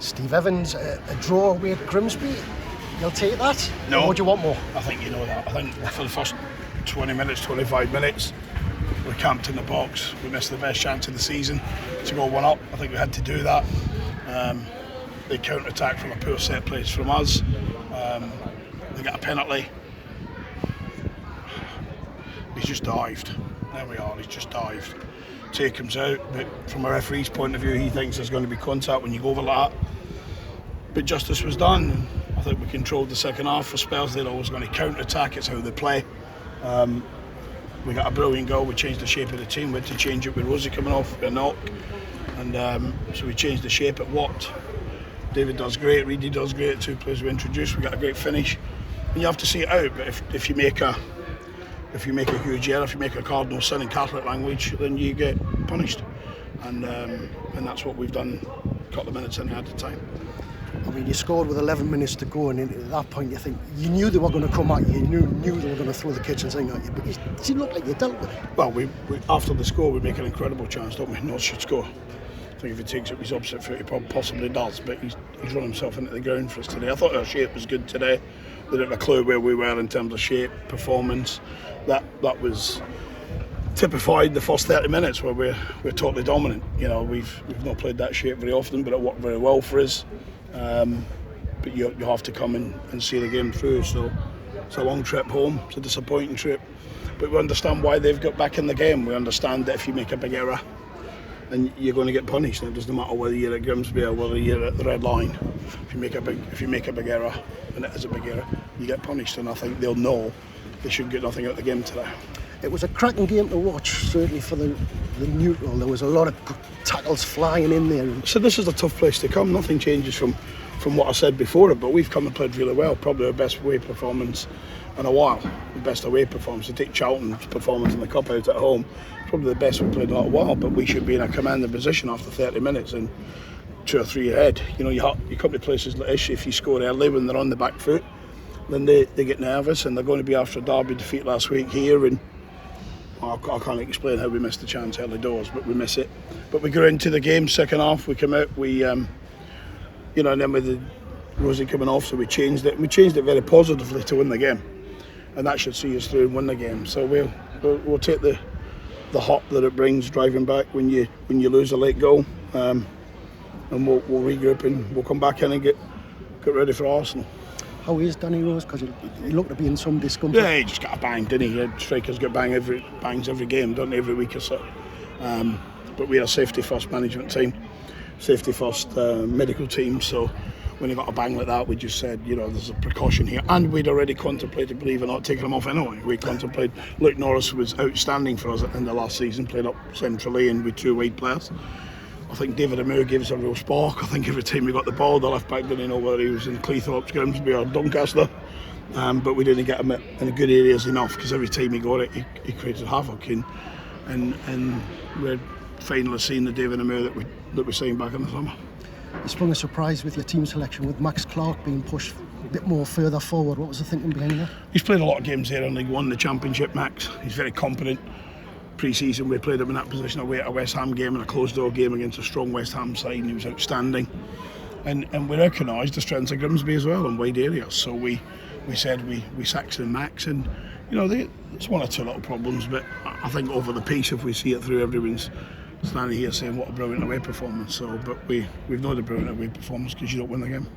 Steve Evans, a draw away at Grimsby, you'll take that? No. Or would you want more? I think you know that. I think for the first 20 minutes, 25 minutes, we camped in the box. We missed the best chance of the season to go 1-up. I think we had to do that. They counter-attacked from a poor set place from us. They got a penalty. He's just dived. There we are, he's just dived. Take him out, but from a referee's point of view, he thinks there's going to be contact when you go over like that. But justice was done. And I think we controlled the second half for spells. They're always going to counter-attack, it's how they play. We got a brilliant goal, we changed the shape of the team. We had to change it with Rosie coming off, a knock. And so we changed the shape at Watt. David does great, Reedy does great, two players we introduced, we got a great finish. And you have to see it out, but if you make a huge error, if you make a cardinal sin in Catholic language, then you get punished. And that's what we've done a couple of minutes in at the time. I mean, you scored with 11 minutes to go, and at that point you think, you knew they were going to come at you, you knew they were going to throw the kitchen sink at you, but it didn't look like you dealt with it. Well, we after the score, we make an incredible chance, don't we? North should score. I think if he takes it with his opposite foot, he possibly does, but he's run himself into the ground for us today. I thought our shape was good today. They didn't have a clue where we were in terms of shape, performance. That was typified the first 30 minutes where we're totally dominant. You know, we've not played that shape very often, but it worked very well for us. But you have to come and see the game through. So it's a long trip home. It's a disappointing trip, but we understand why they've got back in the game. We understand that if you make a big error, then you're going to get punished. It doesn't matter whether you're at Grimsby or whether you're at the red line. If you make a big error, and it is a big error, you get punished. And I think they'll know they should get nothing out of the game today. It was a cracking game to watch, certainly for the neutral. There was a lot of tackles flying in there. So this is a tough place to come. Nothing changes from what I said before it, but we've come and played really well. Probably our best away performance in a while. The best away performance. To take Charlton's performance in the cup out at home, probably the best we've played in a while. But we should be in a commanding position after 30 minutes and 2 or 3 ahead. You know, you come to places like this, if you score early when they're on the back foot, then they get nervous, and they're going to be after a derby defeat last week here. And I can't explain how we missed the chance early doors, but we miss it. But we go into the game, second half, we come out, we and then with the Rosie coming off, so we changed it. We changed it very positively to win the game, and that should see us through and win the game. So we'll take the hop that it brings driving back when you lose a late goal, and we'll regroup and we'll come back in and get ready for Arsenal. How is Danny Rose? Because he looked to be in some discomfort. Yeah, he just got a bang, didn't he? Strikers get bangs every game, don't they, every week or so. But we're a safety first management team, safety first medical team. So when he got a bang like that, we just said, there's a precaution here. And we'd already contemplated, believe it or not, taking him off anyway. We contemplated. Luke Norris was outstanding for us in the last season, played up centrally and with 2 wide players. I think David Amur gave us a real spark. I think every time we got the ball, the left back didn't know whether he was in Cleethorpes, Grimsby or Doncaster. But we didn't get him in good areas enough, because every time he got it, he created havoc. And we're finally seeing the David Amur that we signed back in the summer. You sprung a surprise with your team selection, with Max Clark being pushed a bit more further forward. What was the thinking behind that? He's played a lot of games there in League One, the Championship, Max. He's very competent. Pre-season we played him in that position away at a West Ham game, and a closed door game against a strong West Ham side, and he was outstanding. And we recognised the strengths of Grimsby as well in wide areas, so we said we sanctioned Max, and there's 1 or 2 little problems, but I think over the piece, if we see it through, everyone's standing here saying what a brilliant away performance. But we've not a brilliant away performance, because you don't win the game.